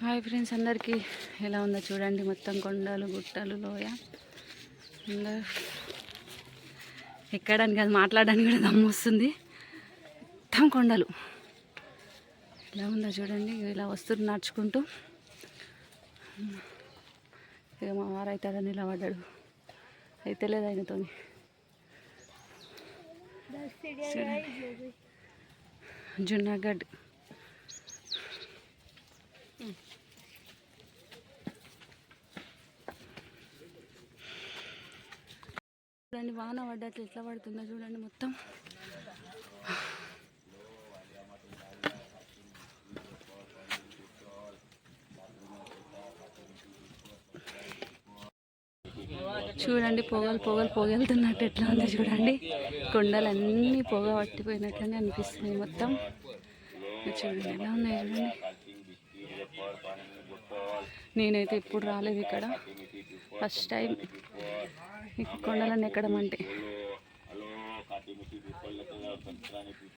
Hi friends, అందరికీ ఎలా ఉందో చూడండి. మొత్తం కొండలు గుట్టలు లోయ. ఎక్కడానికి అది మాట్లాడడానికి కూడా దమ్ము వస్తుంది. మొత్తం కొండలు ఎలా ఉందో చూడండి. ఇలా వస్తున్నారు నడుచుకుంటూ. ఇక మా వారు అయితే అలా నిలబడ్డాడు. అయితే లేదు ఆయనతో. జునాగఢ్ చూడండి, వాన పడ్డట్లు ఎట్లా పడుతుందో చూడండి. మొత్తం చూడండి, పొగలు పొగలు పొగలుతున్నట్టు ఎట్లా ఉందో చూడండి. కొండలన్నీ పొగ పట్టిపోయినట్లనే అనిపిస్తుంది మొత్తం. చూడండి ఎలా ఉన్నాయి చూడండి. నేనైతే ఎప్పుడు రాలేదు ఇక్కడ, ఫస్ట్ టైం ఈ కొండలన్నీ ఎక్కడం అంటే.